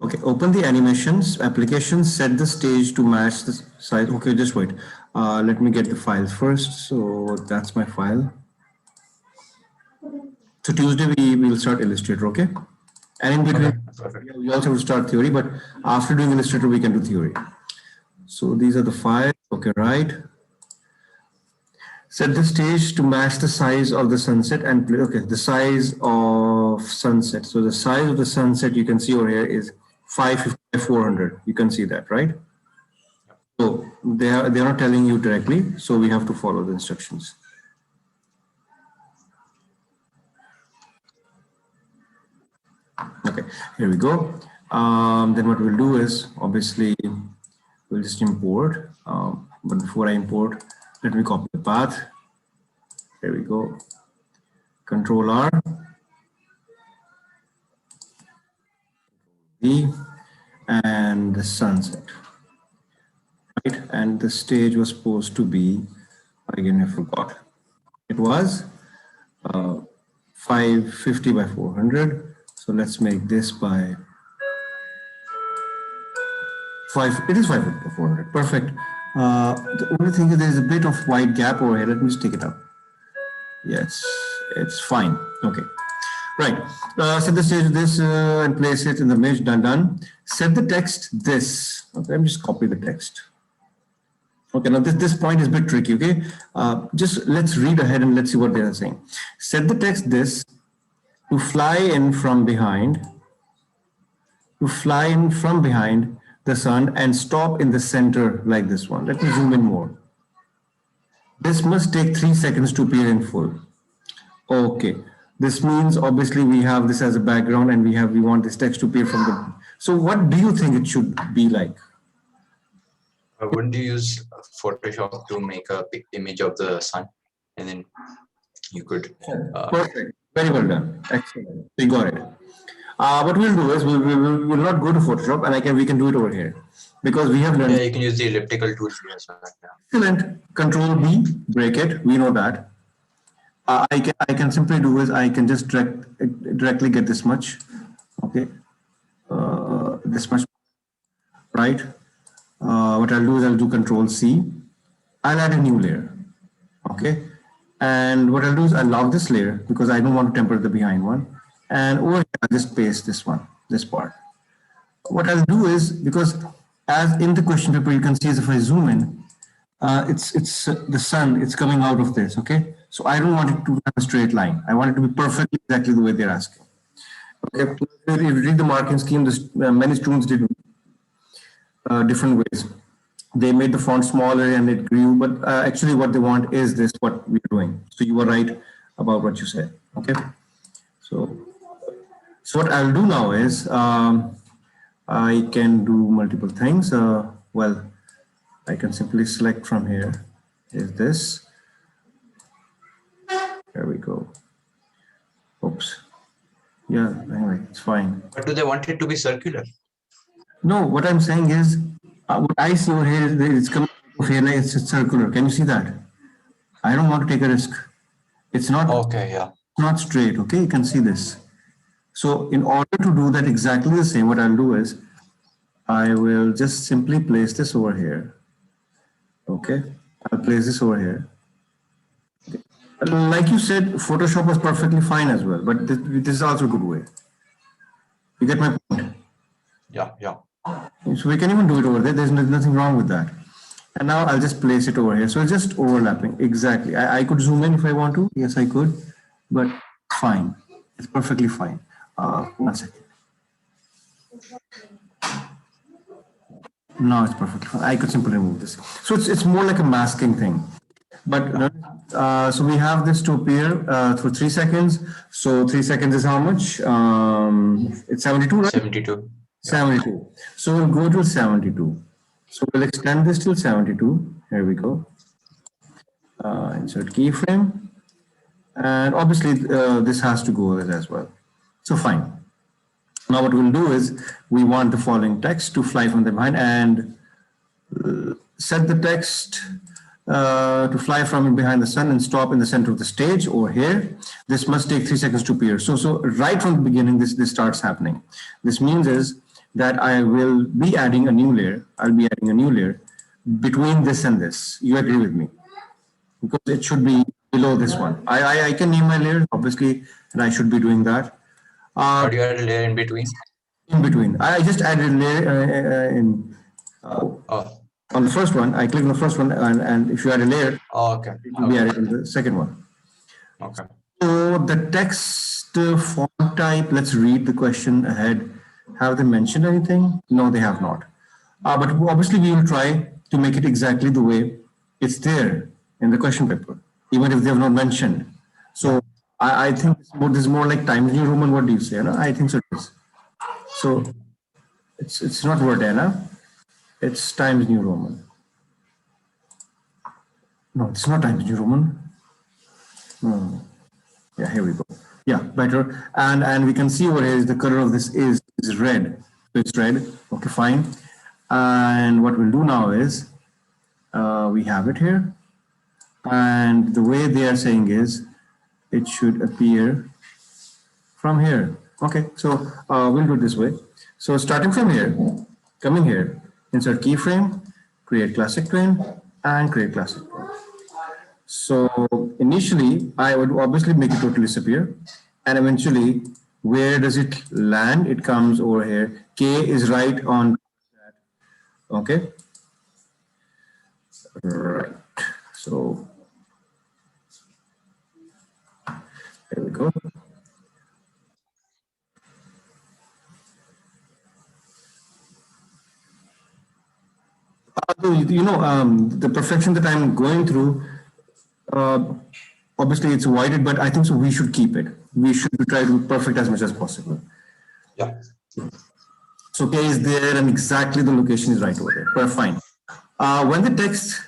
Okay, open the animations, applications, set the stage to match the size. Okay, just wait. Let me get the file first. So that's my file. So Tuesday we will start Illustrator, okay? And in between, we also have to start theory, but after doing Illustrator, we can do theory. So these are the files, okay, right? Set the stage to match the size of the sunset and play, okay, the size of sunset. So the size of the sunset you can see over here is 550 by 400. You can see that, right? So they're not telling you directly, so we have to follow the instructions. Okay, here we go. Then what we'll do is, obviously, we'll just import. But before I import, let me copy the path. Here we go. Control R. V. And the sunset. Right? And the stage was supposed to be, again, I forgot. It was 550 by 400. So let's make this by 5. It is 5 by 400. Perfect. The only thing is there is a bit of white gap over here. Let me just take it up. Yes, it's fine. Okay. Right. Set the stage this and place it in the image. Done. Set the text this. Okay, let me just copy the text. Okay, now this point is a bit tricky, okay? Just let's read ahead and let's see what they are saying. Set the text this to fly in from behind, the sun and stop in the center like this one. Let me zoom in more. This must take 3 seconds to appear in full. Okay, this means obviously we have this as a background and we want this text to appear from the, so what do you think it should be like? Wouldn't you use Photoshop to make a big image of the sun, and then you could perfect, very well done, excellent, we got it. What we'll do is we'll not go to Photoshop, and we can do it over here because we have learned. Yeah, you can use the elliptical tool here as well. Yeah. Excellent. Control B, break it. We know that. I can simply do is I can just directly get this much. Okay, this much, right? What I'll do is I'll do Control C. I'll add a new layer. Okay, and what I'll do is I'll lock this layer because I don't want to temper the behind one. And over here, I'll just paste this one, this part. What I'll do is, because as in the question paper, you can see as if I zoom in, it's the sun, it's coming out of this, okay? So I don't want it to have a straight line. I want it to be perfectly exactly the way they're asking. Okay, if you read the marking scheme, many students did different ways. They made the font smaller and it grew, but actually what they want is this, what we're doing. So you were right about what you said, okay? So what I'll do now is I can do multiple things. Well, I can simply select from here. Is this? There we go. Oops. Yeah, anyway, it's fine. But do they want it to be circular? No, what I'm saying is, what I see over here is it's coming over here like it's circular. Can you see that? I don't want to take a risk. It's not. Okay, yeah. Not straight. Okay, you can see this. So in order to do that exactly the same, what I'll do is I will just simply place this over here. Okay, I'll place this over here. Okay. Like you said, Photoshop was perfectly fine as well, but this is also a good way. You get my point? Yeah. So we can even do it over there. There's nothing wrong with that. And now I'll just place it over here. So it's just overlapping. Exactly. I could zoom in if I want to. Yes, I could, but fine. It's perfectly fine. 1 second. No, it's perfectly fine. I could simply remove this. So it's more like a masking thing. But so we have this to appear for 3 seconds. So 3 seconds is how much? It's 72, right? 72. 72. So we'll go to 72. So we'll extend this till 72. Here we go. Insert keyframe. And obviously this has to go as well. So fine. Now what we'll do is we want the following text to fly from the behind and set the text to fly from behind the sun and stop in the center of the stage over here. This must take 3 seconds to appear. So right from the beginning, this starts happening. This means is that I will be adding a new layer. I'll be adding a new layer between this and this. You agree with me? Because it should be below this one. I can name my layers, obviously, and I should be doing that. How do you add a layer in between? In between. I just added a layer Oh, on the first one. I click on the first one, and if you add a layer, oh okay. it will be added in the second one. Okay. So the text font type, let's read the question ahead. Have they mentioned anything? No, they have not. But obviously we will try to make it exactly the way it's there in the question paper, even if they have not mentioned. So I think this is more like Times New Roman. What do you say? No? I think so. It is. So it's not Verdana, it's Times New Roman. No, it's not Times New Roman. No. Yeah, here we go. Yeah, better. And we can see over here is the color of this is red. So it's red. Okay, fine. And what we'll do now is we have it here. And the way they are saying is it should appear from here. Okay, so we'll do it this way. So starting from here, coming here, insert keyframe, create classic twin, and create classic twin. So initially, I would obviously make it totally disappear. And eventually, where does it land? It comes over here. K is right on that. Okay. Right. So there we go. The perfection that I'm going through, obviously it's voided, but I think so we should keep it. We should try to be perfect as much as possible. Yeah. So K is there and exactly the location is right over there. But fine. When the text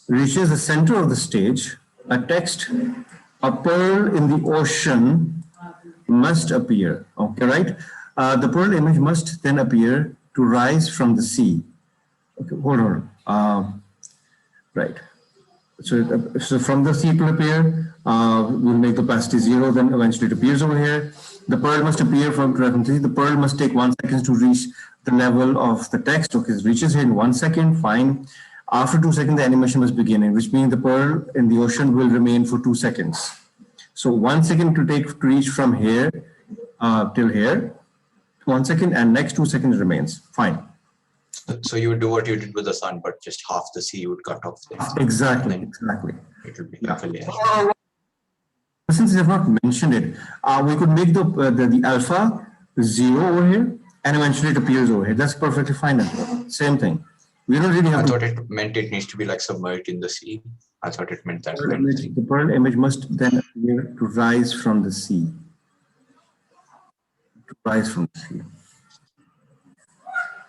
reaches the center of the stage, a text, a pearl in the ocean must appear. Okay, right? The pearl image must then appear to rise from the sea. Okay, hold on. Right. So from the sea it will appear, we'll make the opacity 0, then eventually it appears over here. The pearl must appear from sea. The pearl must take 1 second to reach the level of the text. Okay, it reaches here in 1 second, fine. After 2 seconds, the animation must begin, which means the pearl in the ocean will remain for 2 seconds. So 1 second to take to reach from here till here, 1 second, and next 2 seconds remains, fine. So you would do what you did with the sun, but just half the sea would cut off. Exactly, exactly. It would be like a layer. Since they have not mentioned it, we could make the alpha 0 over here, and eventually it appears over here. That's perfectly fine as well. Same thing. We don't really have I thought it meant it needs to be like submerged in the sea. I thought it meant that. The pearl image must then appear to rise from the sea. To rise from the sea.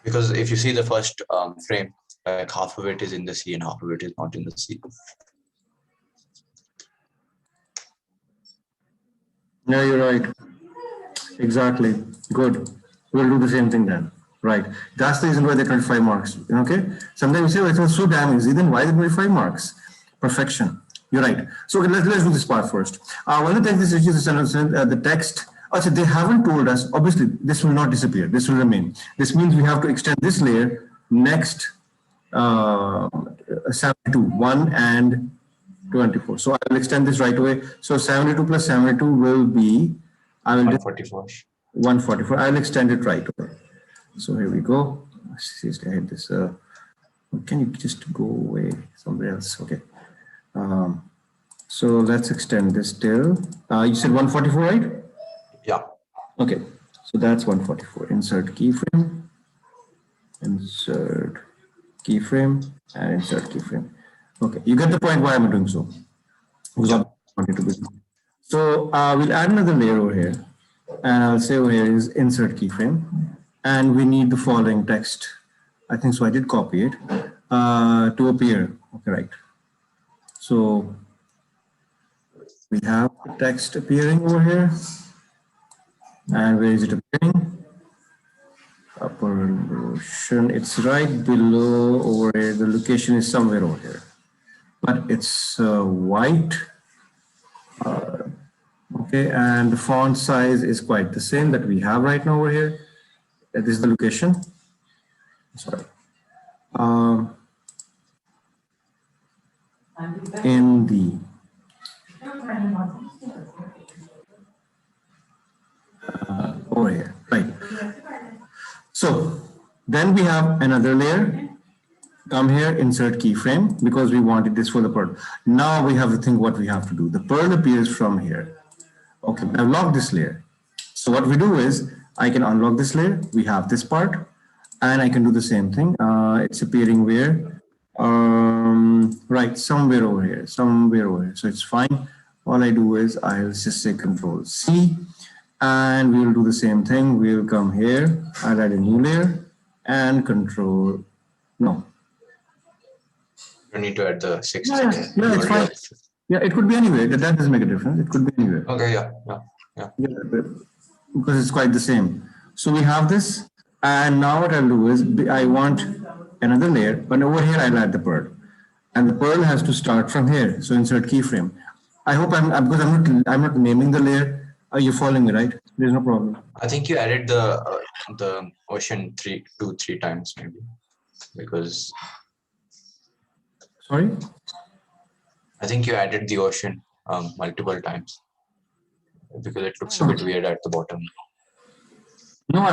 Because if you see the first frame, like half of it is in the sea and half of it is not in the sea. Yeah, you're right. Exactly. Good. We'll do the same thing then. Right. That's the reason why they're 25 marks. Okay. Sometimes you say, oh, it was so damn easy. Then why the 25 marks? Perfection. You're right. So let's do this part first. When the text reaches the center, the text. Also, they haven't told us. Obviously, this will not disappear. This will remain. This means we have to extend this layer next 72, 1 and 24. So I will extend this right away. So 72 plus 72 will be, I will 144. 144. I will extend it right away. So here we go. Seriously, I hate this. Can you just go away somewhere else? Okay. So let's extend this till, you said 144, right? Yeah. Okay. So that's 144. Insert keyframe, insert keyframe, and insert keyframe. Okay, you get the point why I'm doing so. Yeah. So we'll add another layer over here, and I'll say over here is insert keyframe, and we need the following text. I think so. I did copy it to appear. Okay, right. So we have the text appearing over here, and where is it appearing? Upper ocean. It's right below over here. The location is somewhere over here, but it's white. Okay, and the font size is quite the same that we have right now over here. This is the location. Sorry. In the over here, right? So then we have another layer. Come here, insert keyframe, because we wanted this for the pearl. Now we have to think what we have to do. The pearl appears from here. Okay, I've locked this layer. So what we do is I can unlock this layer. We have this part, and I can do the same thing. It's appearing where? Right, somewhere over here, somewhere over here. So it's fine. All I do is I'll just say Control C, and we'll do the same thing. We'll come here, I'll add a new layer, and Control, no. You need to add the 6. Yeah, it's fine. Yeah, it could be anywhere. That doesn't make a difference. It could be anywhere. Okay, yeah. Because it's quite the same. So we have this, and now what I'll do is I want another layer, but over here I'll add the pearl, and the pearl has to start from here. So insert keyframe. I hope because I'm not naming the layer. Are you following me, right? There's no problem. I think you added the ocean 3 times maybe, because. Sorry? I think you added the ocean multiple times because it looks a bit weird at the bottom. No,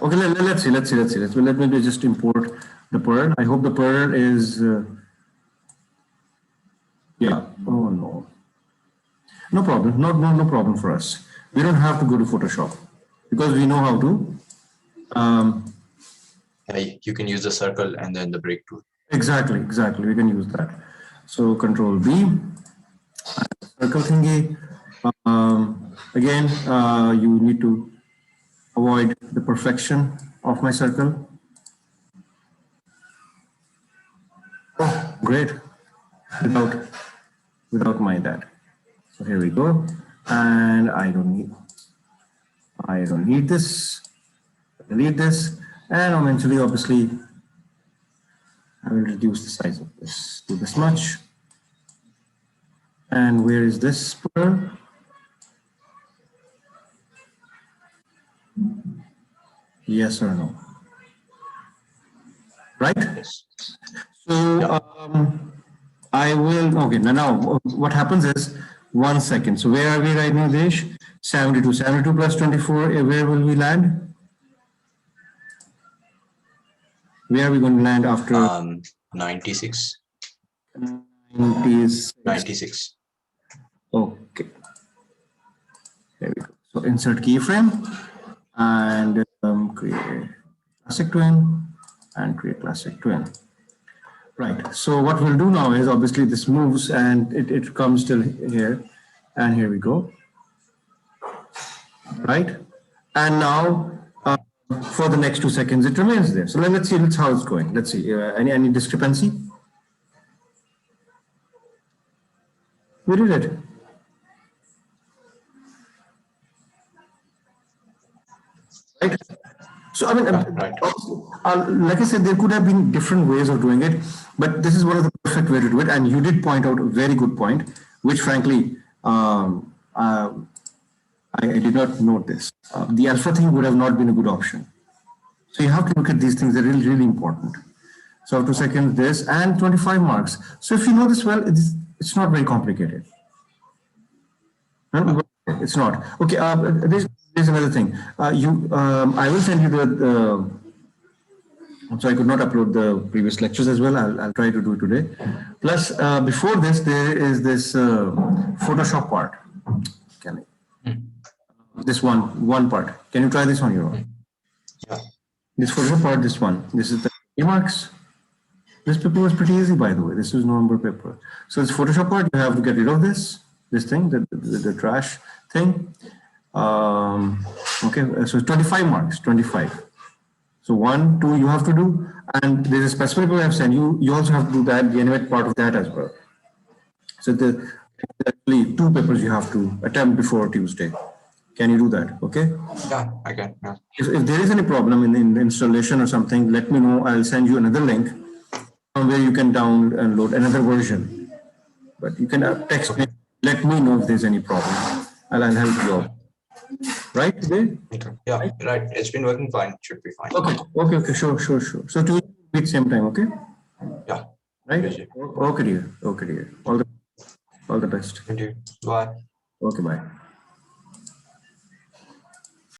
okay, let's see. Let me just import the pearl. I hope the pearl is, yeah, oh no. No problem, no problem for us. We don't have to go to Photoshop because we know how to. You can use the circle and then the break tool. Exactly, we can use that. So Control B, circle thingy. Again, you need to avoid the perfection of my circle. Oh, great, without my that. So here we go, and I don't need this. Delete this, and eventually, obviously, I will reduce the size of this to this much. And where is this pearl? Yes or no? Right? Yes. So I will, okay, now what happens is, 1 second. So where are we right now, Desh? 72 plus 24, where will we land? Where are we going to land after? 96. 96. Okay. There we go. So insert keyframe and create classic twin and create classic twin. Right. So what we'll do now is obviously this moves and it comes till here, and here we go. Right. And now for the next 2 seconds it remains there. So let's see how it's going. Let's see any discrepancy. We did it. Right. So I mean, like I said, there could have been different ways of doing it, but this is one of the perfect way to do it. And you did point out a very good point, which frankly, I did not note this. The alpha thing would have not been a good option. So you have to look at these things. They're really, really important. So 2 seconds, this, and 25 marks. So if you know this well, it's not very complicated. It's not. Okay, there's another thing. I will send you the so I could not upload the previous lectures as well. I'll try to do it today. Plus, before this, there is this Photoshop part. Can I? This one part. Can you try this on your own? Yeah. This Photoshop part, this one. This is the marks. This paper was pretty easy, by the way. This is November paper. So this Photoshop part, you have to get rid of this thing, the trash thing. Okay, so 25 marks, 25. So 1, 2 you have to do, and there's a specific paper I have sent you. You also have to do that, the animate part of that as well. So there's actually 2 papers you have to attempt before Tuesday. Can you do that? Okay. Yeah, I can. Yeah. If there is any problem in the installation or something, let me know. I'll send you another link from where you can download another version. But you can text me. Let me know if there's any problem. I'll help you out. right? Today? Okay. Yeah, right. It's been working fine. Should be fine. Okay, sure. So to meet same time, okay? Yeah. Right? Busy. Okay, dear. All the best. Thank you. Bye. Okay, bye.